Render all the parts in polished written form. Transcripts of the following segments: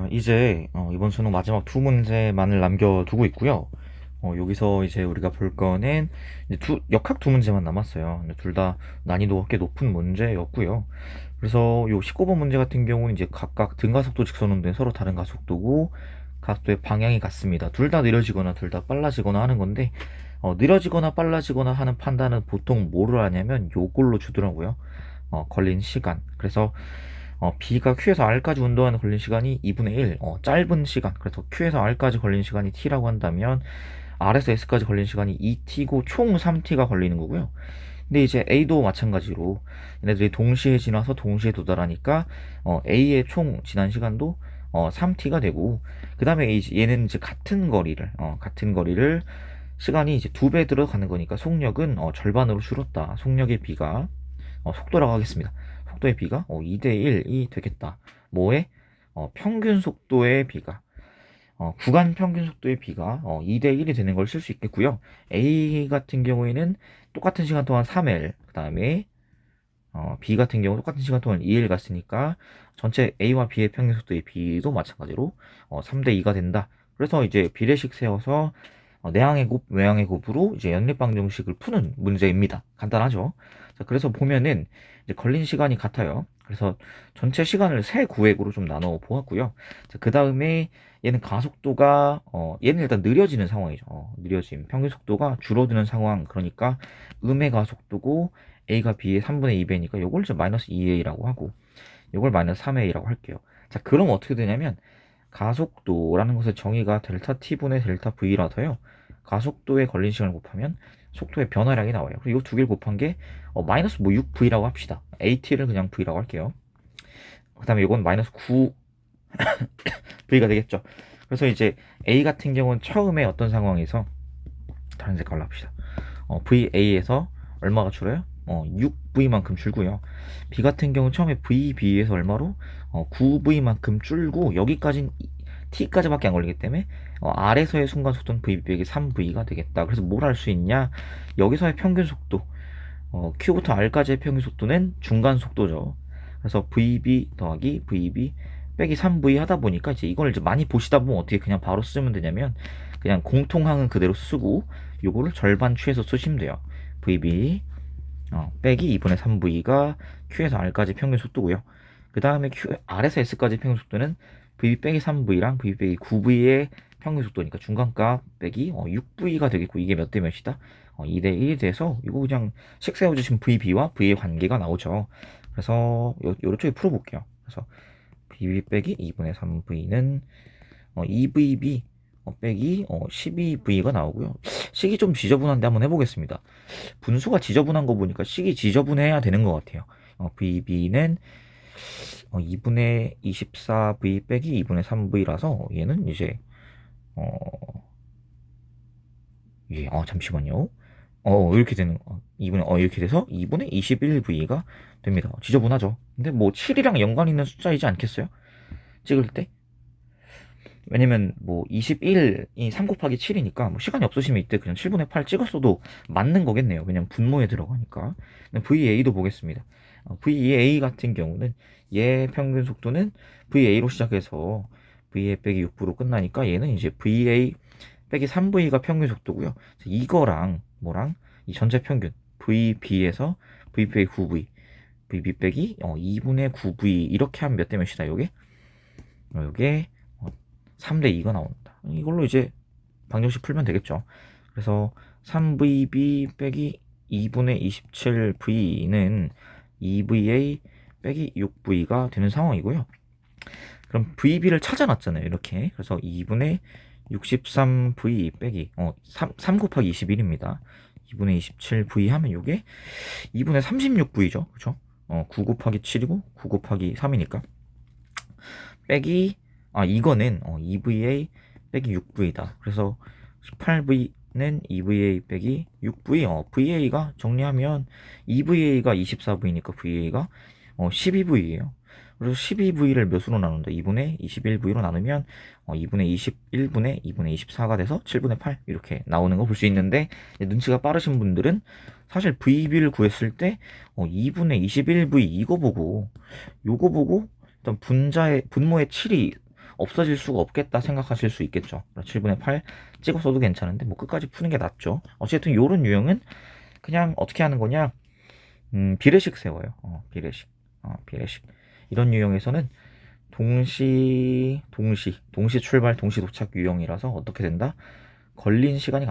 자, 이제 이번 수능 마지막 두 문제만을 남겨두고 있고요. 여기서 이제 우리가 볼 거는 이제 역학 두 문제만 남았어요. 둘 다 난이도가 꽤 높은 문제였고요. 그래서 요 19번 문제 같은 경우는 이제 각각 등가속도 직선운동에 서로 다른 가속도고 가속도의 방향이 같습니다. 둘 다 느려지거나 둘 다 빨라지거나 하는 건데 느려지거나 빨라지거나 하는 판단은 보통 뭐를 하냐면 요걸로 주더라고요. 걸린 시간. 그래서 B가 Q에서 R까지 운동하는 걸린 시간이 2분의 1, 짧은 시간. 그래서 Q에서 R까지 걸린 시간이 T라고 한다면 R에서 S까지 걸린 시간이 2T고 총 3T가 걸리는 거고요. 근데 이제 A도 마찬가지로 얘네들이 동시에 지나서 동시에 도달하니까 A의 총 지난 시간도 3T가 되고 그 다음에 얘는 이제 같은 거리를 시간이 이제 2배 들어가는 거니까 속력은 절반으로 줄었다. 속력의 B가 속도라고 하겠습니다. 속도의 B가 2대 1이 되겠다. 뭐에? 평균 속도의 B가 구간 평균 속도의 B가 2대 1이 되는 걸 쓸 수 있겠고요. A 같은 경우에는 똑같은 시간 동안 3L, 그 다음에 B 같은 경우 똑같은 시간 동안 2L 갔으니까 전체 A와 B의 평균 속도의 B도 마찬가지로 3대 2가 된다. 그래서 이제 비례식 세워서 내항의 곱, 외항의 곱으로 이제 연립방정식을 푸는 문제입니다. 간단하죠? 자, 그래서 보면은 이제 걸린 시간이 같아요. 그래서 전체 시간을 세 구획으로 좀 나눠 보았고요. 자, 그 다음에 얘는 가속도가 얘는 일단 느려지는 상황이죠. 느려짐. 평균 속도가 줄어드는 상황. 그러니까 음의 가속도고 A가 B의 3분의 2배니까 요걸 이제 마이너스 2A라고 하고 요걸 마이너스 3A라고 할게요. 자, 그럼 어떻게 되냐면 가속도라는 것의 정의가 델타 T분의 델타 V라서요. 가속도에 걸린 시간을 곱하면 속도의 변화량이 나와요. 그리고 이 두 개를 곱한 게 마이너스 뭐 6V라고 합시다. AT를 그냥 V라고 할게요. 그 다음에 이건 마이너스 9V가 되겠죠. 그래서 이제 A 같은 경우는 처음에 어떤 상황에서 다른 색깔로 합시다. VA에서 얼마가 줄어요? 6V만큼 줄고요. B 같은 경우 처음에 VB에서 얼마로? 9V만큼 줄고 여기까지는 T까지밖에 안 걸리기 때문에 R에서의 순간 속도는 VB 빼기 3V가 되겠다. 그래서 뭘 할 수 있냐? 여기서의 평균 속도 Q부터 R까지의 평균 속도는 중간 속도죠. 그래서 VB 더하기 VB 빼기 3V 하다 보니까 이제 이걸 이제 많이 보시다 보면 어떻게 그냥 바로 쓰면 되냐면 그냥 공통항은 그대로 쓰고 요거를 절반 취해서 쓰시면 돼요. VB 빼기 2분의 3V가 Q에서 R까지 평균 속도고요. 그 다음에 R에서 S까지 평균 속도는 VB 빼기 3V랑 VB 빼기 9V의 평균 속도니까 중간값 빼기 6V가 되겠고 이게 몇 대 몇이다? 2대 1이 돼서 이거 그냥 식 세워주신 VB와 V의 관계가 나오죠. 그래서 요쪽에 풀어볼게요. 그래서 VB 빼기 2분의 3V는 2VB 빼기 12V가 나오고요. 식이 좀 지저분한데 한번 해보겠습니다. 분수가 지저분한 거 보니까 식이 지저분해야 되는 것 같아요. VB는 2분의 24V 빼기 2분의 3V라서 얘는 이제 예, 잠시만요. 이렇게 되는 2분의 이렇게 돼서 2분의 21V가 됩니다. 지저분하죠. 근데 뭐 7이랑 연관 있는 숫자이지 않겠어요? 찍을 때? 왜냐면 뭐 21이 3 곱하기 7이니까 뭐 시간이 없으시면 이때 그냥 7분의 8 찍었어도 맞는 거겠네요. 그냥 분모에 들어가니까. VA도 보겠습니다. VA 같은 경우는 얘 평균 속도는 VA로 시작해서 VA 빼기 6V로 끝나니까 얘는 이제 VA 빼기 3V가 평균 속도고요. 이거랑 뭐랑 이 전체 평균 VB에서 VB 빼기 9V VB 빼기 2분의 9V 이렇게 하면 몇 대 몇이다 요게? 요게 3대 2가 나온다. 이걸로 이제 방정식 풀면 되겠죠. 그래서 3VB 빼기 2분의 27V는 2VA 빼기 6V가 되는 상황이고요. 그럼 VB를 찾아놨잖아요. 이렇게. 그래서 2분의 63V 빼기 3 곱하기 21입니다. 2분의 27V 하면 이게 2분의 36V죠. 그쵸? 9 곱하기 7이고 9 곱하기 3이니까 빼기 이거는 2VA 빼기 6V다. 그래서 18V는 2VA 빼기 6V. VA가 정리하면 2VA가 24V니까 VA가 12V예요. 그래서 12V를 몇으로 나눈다? 2분의 21V로 나누면 2분의 21분의 2분의 24가 돼서 7분의 8 이렇게 나오는 거 볼 수 있는데 눈치가 빠르신 분들은 사실 VB를 구했을 때 2분의 21V 요거 보고 일단 분모의 7이 없어질 수가 없겠다 생각하실 수 있겠죠. 7분의 8 찍었어도 괜찮은데 뭐 끝까지 푸는 게 낫죠. 어쨌든 요런 유형은 그냥 어떻게 하는 거냐, 비례식 세워요. 비례식. 이런 유형에서는 동시 출발, 동시 도착 유형이라서 어떻게 된다? 걸린 시간이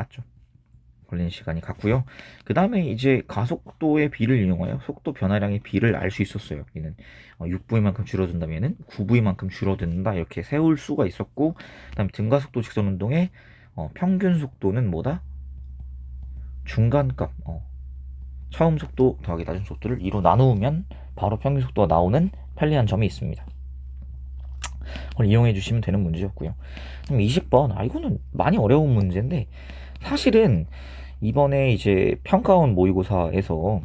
같고요. 그 다음에 이제 가속도의 비를 이용하여 속도 변화량의 비를 알 수 있었어요. 얘는 6V만큼 줄어든다면 9V만큼 줄어든다 이렇게 세울 수가 있었고, 그 다음에 등가속도 직선 운동의 평균 속도는 뭐다? 중간값, 처음 속도 더하기 낮은 속도를 2로 나누면 바로 평균 속도가 나오는 편리한 점이 있습니다. 그걸 이용해 주시면 되는 문제였고요. 그럼 20번, 이거는 많이 어려운 문제인데, 사실은 이번에 이제 평가원 모의고사에서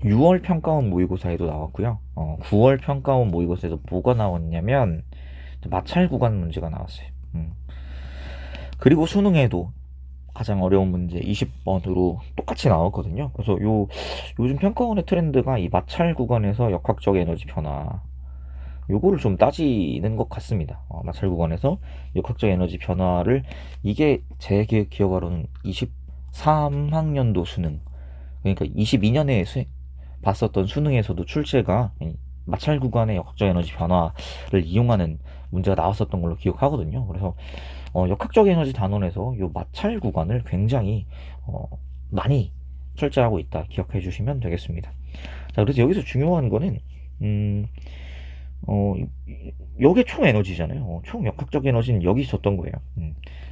6월 평가원 모의고사에도 나왔고요. 9월 평가원 모의고사에도 뭐가 나왔냐면 마찰 구간 문제가 나왔어요. 그리고 수능에도 가장 어려운 문제 20번으로 똑같이 나왔거든요. 그래서 요즘 평가원의 트렌드가 이 마찰 구간에서 역학적 에너지 변화, 요거를 좀 따지는 것 같습니다. 마찰 구간에서 역학적 에너지 변화를, 이게 제 기억으로는 23학년도 수능, 그러니까 22년에 봤었던 수능에서도 출제가 마찰 구간의 역학적 에너지 변화를 이용하는 문제가 나왔었던 걸로 기억하거든요. 그래서 역학적 에너지 단원에서 요 마찰 구간을 굉장히 많이 출제하고 있다 기억해 주시면 되겠습니다. 자, 그래서 여기서 중요한 거는 여기 총 에너지잖아요. 총 역학적 에너지는 여기 있었던 거예요.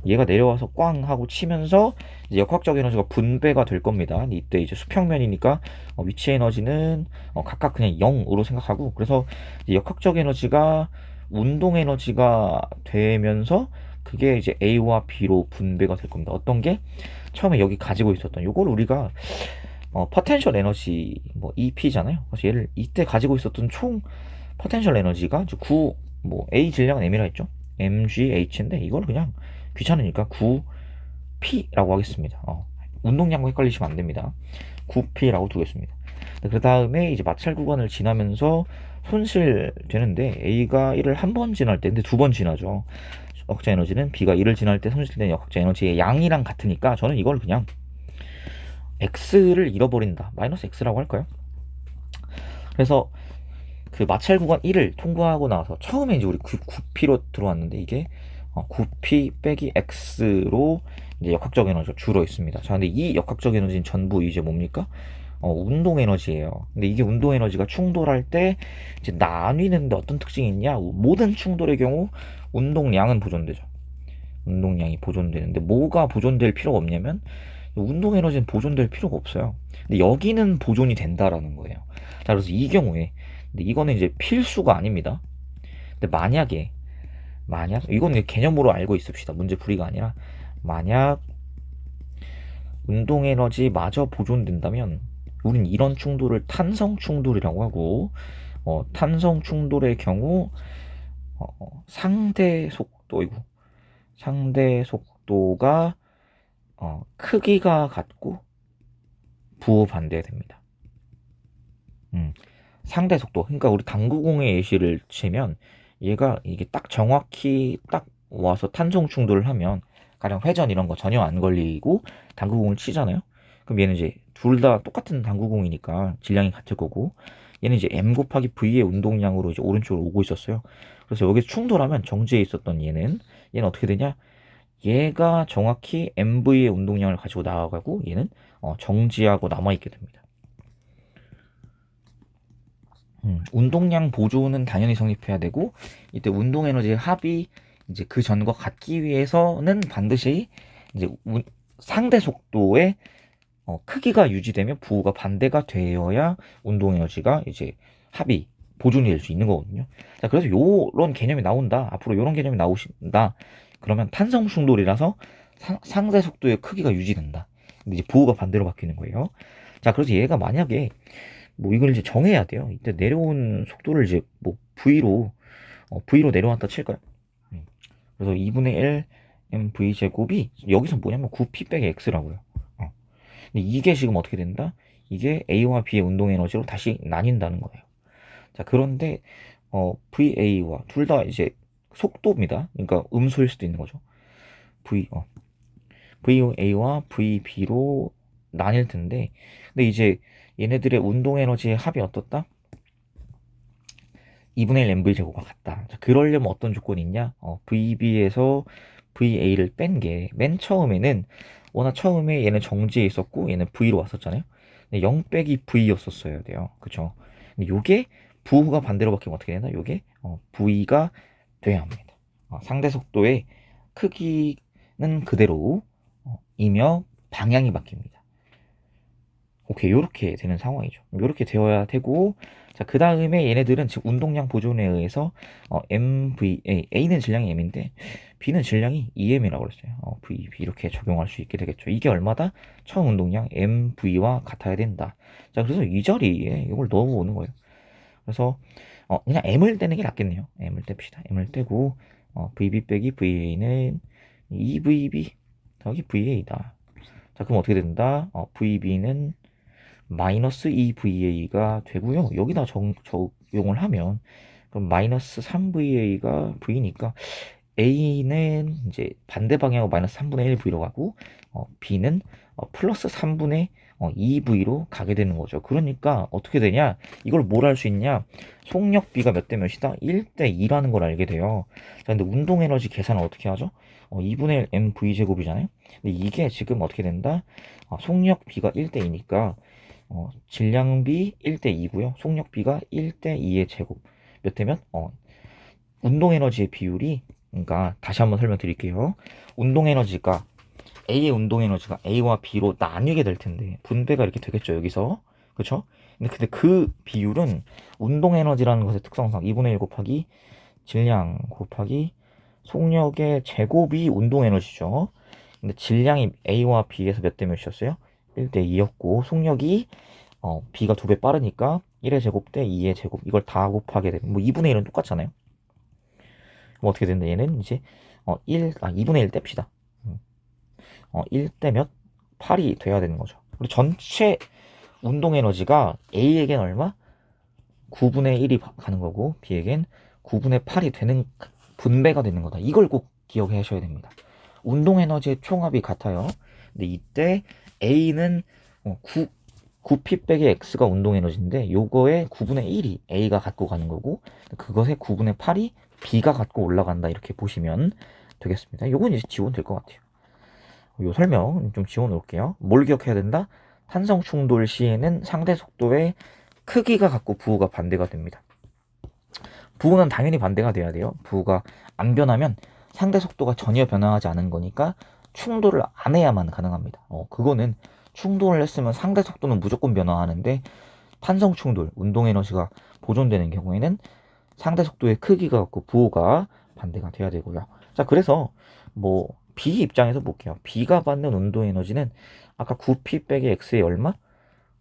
얘가 내려와서 꽝 하고 치면서 이제 역학적 에너지가 분배가 될 겁니다. 이때 이제 수평면이니까 위치 에너지는 각각 그냥 0으로 생각하고, 그래서 역학적 에너지가 운동 에너지가 되면서 그게 이제 A와 B로 분배가 될 겁니다. 어떤 게 처음에 여기 가지고 있었던 요걸 우리가 포텐셜 에너지 뭐 EP잖아요. 그래서 얘를 이때 가지고 있었던 총 포텐셜 에너지가 A 질량은 M이라 했죠. mgH인데 이걸 그냥 귀찮으니까 9P라고 하겠습니다. 운동량과 헷갈리시면 안 됩니다. 9P라고 두겠습니다. 그 다음에 이제 마찰 구간을 지나면서 손실되는데, A가 1을 한 번 지날 때, 근데 두 번 지나죠. 역학적 에너지는 B가 1을 지날 때 손실되는 역학적 에너지의 양이랑 같으니까 저는 이걸 그냥 X를 잃어버린다, 마이너스 X라고 할까요? 그래서 그 마찰 구간 1을 통과하고 나서 처음에 이제 우리 9P로 들어왔는데, 이게 9P 빼기 X로 이제 역학적 에너지가 줄어 있습니다. 자, 근데 이 역학적 에너지는 전부 이제 뭡니까? 운동 에너지예요. 근데 이게 운동 에너지가 충돌할 때 이제 나뉘는데 어떤 특징이 있냐? 모든 충돌의 경우 운동량은 보존되죠. 운동량이 보존되는데 뭐가 보존될 필요가 없냐면, 운동 에너지는 보존될 필요가 없어요. 근데 여기는 보존이 된다라는 거예요. 자, 그래서 이 경우에, 근데 이거는 이제 필수가 아닙니다. 근데 만약 이건 개념으로 알고 있읍시다. 문제 풀이가 아니라, 만약 운동 에너지마저 보존된다면 우린 이런 충돌을 탄성 충돌이라고 하고, 탄성 충돌의 경우 상대 속도가 크기가 같고 부호 반대됩니다. 상대 속도, 그러니까 우리 당구공의 예시를 치면, 얘가 이게 딱 정확히 딱 와서 탄성 충돌을 하면 가령 회전 이런 거 전혀 안 걸리고 당구공을 치잖아요. 그럼 얘는 이제 둘 다 똑같은 당구공이니까 질량이 같을 거고, 얘는 이제 M 곱하기 V의 운동량으로 이제 오른쪽으로 오고 있었어요. 그래서 여기서 충돌하면 정지해 있었던 얘는 어떻게 되냐? 얘가 정확히 MV의 운동량을 가지고 나아가고 얘는 정지하고 남아있게 됩니다. 운동량 보존은 당연히 성립해야 되고, 이때 운동 에너지의 합이 이제 그 전과 같기 위해서는 반드시 이제 상대 속도의 크기가 유지되면 부호가 반대가 되어야 운동 에너지가 이제 합이 보존이 될 수 있는 거거든요. 자, 그래서 요런 개념이 나온다. 앞으로 요런 개념이 나오신다. 그러면 탄성 충돌이라서 상대 속도의 크기가 유지된다. 근데 이제 부호가 반대로 바뀌는 거예요. 자, 그래서 얘가 만약에 이걸 이제 정해야 돼요. 이때 내려온 속도를 이제 V로 내려왔다 칠까요? 그래서 2분의 1 mv 제곱이 여기서 뭐냐면 9p 빼기 x라고요. 근데 이게 지금 어떻게 된다? 이게 A와 B의 운동 에너지로 다시 나뉜다는 거예요. 자, 그런데 VA와 둘 다 이제 속도입니다. 그러니까 음수일 수도 있는 거죠. VA와 VB로 나뉠 텐데, 근데 이제 얘네들의 운동 에너지의 합이 어떻다? 2분의 1 mv 제곱과 같다. 자, 그러려면 어떤 조건이 있냐? VB에서 VA를 뺀 게 맨 처음에는 워낙 처음에 얘는 정지해 있었고 얘는 V로 왔었잖아요. 근데 0 빼기 V였었어야 돼요. 그쵸? 근데 요게 부호가 반대로 바뀌면 어떻게 되나? 요게 V가 돼야 합니다. 상대 속도의 크기는 그대로 이며 방향이 바뀝니다. 오케이, 요렇게 되는 상황이죠. 요렇게 되어야 되고, 자, 그 다음에 얘네들은 지금 운동량 보존에 의해서 MVA, A는 질량이 M인데 B는 질량이 EM이라고 그랬어요. VB 이렇게 적용할 수 있게 되겠죠. 이게 얼마다? 처음 운동량 MV와 같아야 된다. 자, 그래서 이 자리에 이걸 넣어오는 거예요. 그래서 그냥 M을 떼는 게 낫겠네요. M을 뗍시다. M을 떼고 VB 빼기 VA는 2VB 더하기 VA다. 자, 그럼 어떻게 된다? VB는 마이너스 2VA가 되고요. 여기다 적용을 하면 그럼 마이너스 3VA가 V니까 A는 이제 반대 방향으로 마이너스 3분의 1V로 가고 B는 플러스 3분의 2V로 가게 되는 거죠. 그러니까 어떻게 되냐? 이걸 뭘 할 수 있냐? 속력 B가 몇 대 몇이다? 1대 2라는 걸 알게 돼요. 자, 근데 운동 에너지 계산을 어떻게 하죠? 2분의 1 mv 제곱이잖아요. 근데 이게 지금 어떻게 된다? 속력 B가 1대 2니까 질량비 1대 2고요. 속력비가 1대 2의 제곱. 몇 대면? 운동 에너지의 비율이, 그러니까 다시 한번 설명드릴게요. 운동 에너지가 A의 운동 에너지가 A와 B로 나뉘게 될 텐데 분배가 이렇게 되겠죠, 여기서. 그렇죠? 근데 그 비율은 운동 에너지라는 것의 특성상 2분의 1 곱하기 질량 곱하기 속력의 제곱이 운동 에너지죠. 근데 질량이 A와 B에서 몇 대 몇이었어요? 1대 2였고 속력이 B가 2배 빠르니까 1의 제곱 대 2의 제곱 이걸 다 곱하게 되면 뭐 2분의 1은 똑같잖아요. 그럼 어떻게 된다? 얘는 이제 2분의 1 뗍시다. 1대 몇? 8이 돼야 되는 거죠. 그리고 전체 운동 에너지가 A에겐 얼마? 9분의 1이 가는 거고 B에겐 9분의 8이 되는 분배가 되는 거다. 이걸 꼭 기억해 하셔야 됩니다. 운동 에너지의 총합이 같아요. 근데 이때 A는 9P 빼기 X가 운동 에너지인데 요거의 9분의 1이 A가 갖고 가는 거고 그것의 9분의 8이 B가 갖고 올라간다. 이렇게 보시면 되겠습니다. 요건 이제 지원될 것 같아요. 요 설명 좀 지워 놓을게요. 뭘 기억해야 된다? 탄성 충돌 시에는 상대 속도의 크기가 같고 부호가 반대가 됩니다. 부호는 당연히 반대가 돼야 돼요. 부호가 안 변하면 상대 속도가 전혀 변화하지 않은 거니까 충돌을 안 해야만 가능합니다. 그거는 충돌을 했으면 상대 속도는 무조건 변화하는데 탄성 충돌, 운동 에너지가 보존되는 경우에는 상대 속도의 크기가 같고 부호가 반대가 돼야 되고요. 자, 그래서 뭐 B 입장에서 볼게요. B가 받는 운동 에너지는 아까 9P 빼기 X의 얼마?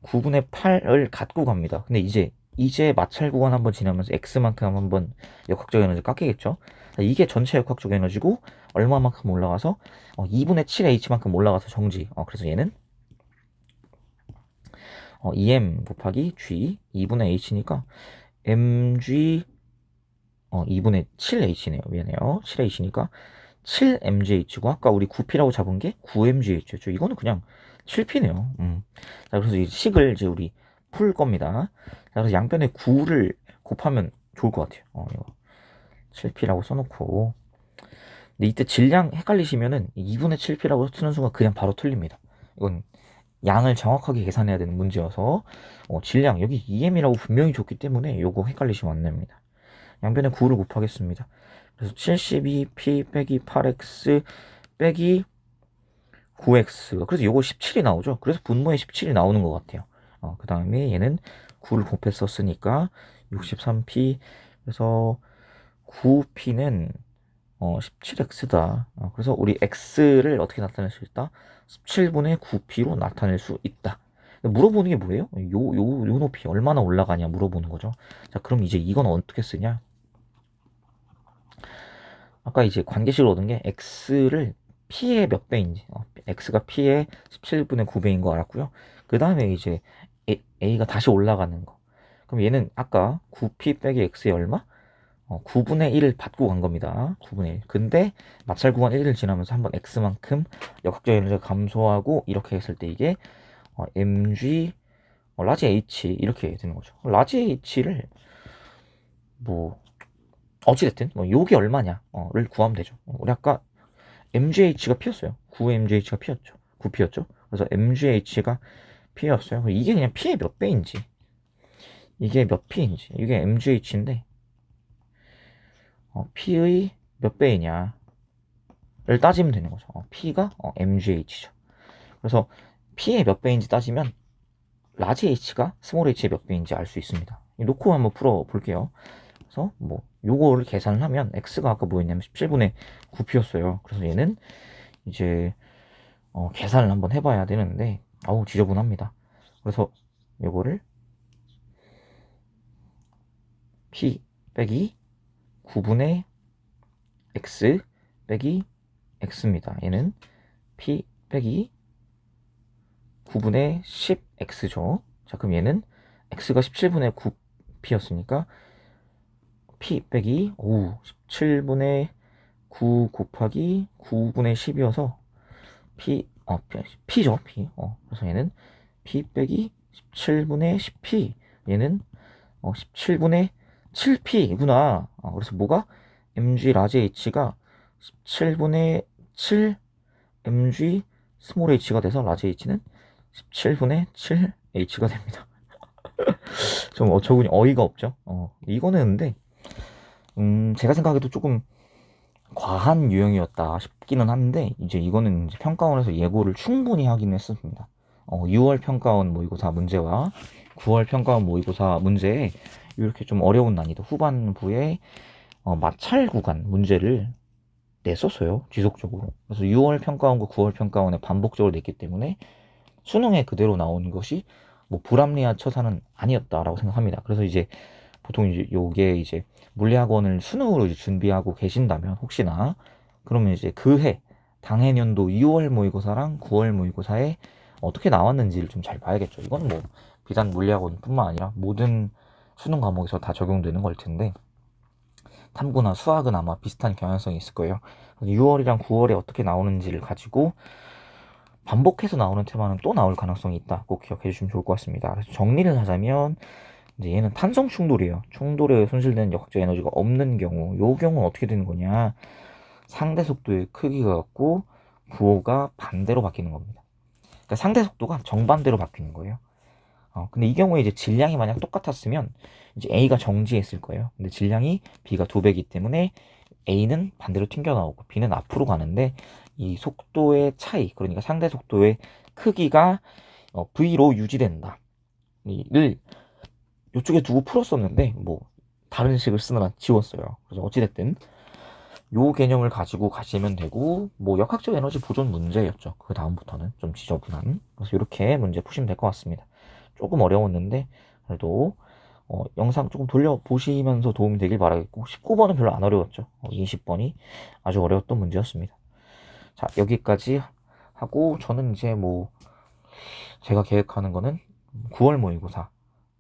9분의 8을 갖고 갑니다. 근데 이제 마찰 구간 한번 지나면서 X만큼 한번 역학적 에너지 깎이겠죠? 이게 전체 역학적 에너지고 얼마만큼 올라가서 2분의 7H만큼 올라가서 정지. 그래서 얘는 2M 곱하기 G 2분의 H니까 mg 2분의 7H네요. 미안해요. 7H니까 7mgh고 아까 우리 9p라고 잡은 게 9mgh였죠. 이거는 그냥 7p네요. 자, 그래서 이 식을 이제 우리 풀 겁니다. 자, 그래서 양변에 9를 곱하면 좋을 것 같아요. 이거 7p라고 써놓고. 근데 이때 질량 헷갈리시면은 2분의 7p라고 쓰는 순간 그냥 바로 틀립니다. 이건 양을 정확하게 계산해야 되는 문제여서 질량 여기 EM이라고 분명히 줬기 때문에 요거 헷갈리시면 안 됩니다. 양변에 9를 곱하겠습니다. 그래서 72p 빼기 8x 빼기 9x 그래서 요거 17이 나오죠. 그래서 분모에 17이 나오는 것 같아요. 그 다음에 얘는 9를 곱했었으니까 63p 그래서 9p는 17x다. 그래서 우리 x를 어떻게 나타낼 수 있다? 17분의 9p로 나타낼 수 있다. 물어보는 게 뭐예요? 요 높이 얼마나 올라가냐 물어보는 거죠. 자, 그럼 이제 이건 어떻게 쓰냐? 아까 이제 관계식을 얻은 게 x를 p의 몇 배인지, x가 p의 17분의 9배인 거 알았고요. 그 다음에 이제 a가 다시 올라가는 거. 그럼 얘는 아까 9p 빼기 x의 얼마? 9분의 1을 받고 간 겁니다. 9분의 1. 근데 마찰 구간 1을 지나면서 한번 x만큼 역학적 에너지가 감소하고 이렇게 했을 때 이게 mg 라지 h 이렇게 되는 거죠. 라지 h를 뭐 어찌됐든 뭐 요게 얼마냐를 구하면 되죠. 우리 아까 mgh가 p였어요. 9mgh가 p였죠. 9p였죠. 그래서 mgh가 p였어요. 이게 그냥 p의 몇 배인지, 이게 몇 p인지, 이게 mgh인데 p의 몇 배이냐를 따지면 되는 거죠. p가 mgh죠. 그래서 p의 몇 배인지 따지면 라지 h가 스몰 h의 몇 배인지 알 수 있습니다. 놓고 한번 풀어 볼게요. 그래서 뭐 요거를 계산을 하면 x가 아까 뭐였냐면 17분의 9p였어요. 그래서 얘는 이제 계산을 한번 해봐야 되는데 아우 지저분합니다. 그래서 요거를 p 빼기 9분의 x 빼기 x입니다. 얘는 p 빼기 9분의 10x죠. 자, 그럼 얘는 x가 17분의 9p였으니까 p 빼기 17분의 9 곱하기 9분의 10이어서 p죠, p. 그래서 얘는 p 빼기 17분의 10p. 얘는 17분의 7p구나. 그래서 뭐가? mg 라지 h가 17분의 7 mg 스몰 h가 돼서 라지 h는 17분의 7 h가 됩니다. 좀 어처구니 어이가 없죠. 이거는 근데 제가 생각해도 조금 과한 유형이었다 싶기는 한데 이제 이거는 이제 평가원에서 예고를 충분히 하긴 했습니다. 6월 평가원 모의고사 문제와 9월 평가원 모의고사 문제에 이렇게 좀 어려운 난이도 후반부에 마찰 구간 문제를 냈었어요, 지속적으로. 그래서 6월 평가원과 9월 평가원에 반복적으로 냈기 때문에 수능에 그대로 나온 것이 뭐 불합리한 처사는 아니었다라고 생각합니다. 그래서 이제 보통 이제 요게 이제 물리학원을 수능으로 이제 준비하고 계신다면 혹시나 그러면 이제 그해 당해년도 2월 모의고사랑 9월 모의고사에 어떻게 나왔는지를 좀 잘 봐야겠죠. 이건 뭐 비단 물리학원뿐만 아니라 모든 수능 과목에서 다 적용되는 걸 텐데 탐구나 수학은 아마 비슷한 경향성이 있을 거예요. 6월이랑 9월에 어떻게 나오는지를 가지고 반복해서 나오는 테마는 또 나올 가능성이 있다. 꼭 기억해 주시면 좋을 것 같습니다. 그래서 정리를 하자면 이제 얘는 탄성 충돌이에요. 충돌에 손실되는 역학적 에너지가 없는 경우, 요 경우는 어떻게 되는 거냐? 상대 속도의 크기가 같고 부호가 반대로 바뀌는 겁니다. 그러니까 상대 속도가 정반대로 바뀌는 거예요. 근데 이 경우에 이제 질량이 만약 똑같았으면 이제 A가 정지했을 거예요. 근데 질량이 B가 2배이기 때문에 A는 반대로 튕겨 나오고 B는 앞으로 가는데 이 속도의 차이, 그러니까 상대 속도의 크기가 V로 유지된다. 를 이쪽에 두고 풀었었는데 뭐 다른 식을 쓰느라 지웠어요. 그래서 어찌됐든 요 개념을 가지고 가시면 되고 뭐 역학적 에너지 보존 문제였죠. 그 다음부터는 좀 지저분한. 그래서 이렇게 문제 푸시면 될 것 같습니다. 조금 어려웠는데 그래도 영상 조금 돌려보시면서 도움이 되길 바라겠고 19번은 별로 안 어려웠죠. 20번이 아주 어려웠던 문제였습니다. 자, 여기까지 하고 저는 이제 뭐 제가 계획하는 거는 9월 모의고사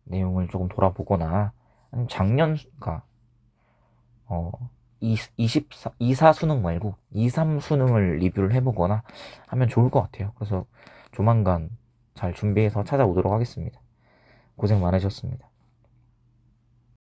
내용을 조금 돌아보거나 아니면 작년 그러니까 24 수능 말고 23 수능을 리뷰를 해보거나 하면 좋을 것 같아요. 그래서 조만간 잘 준비해서 찾아오도록 하겠습니다. 고생 많으셨습니다.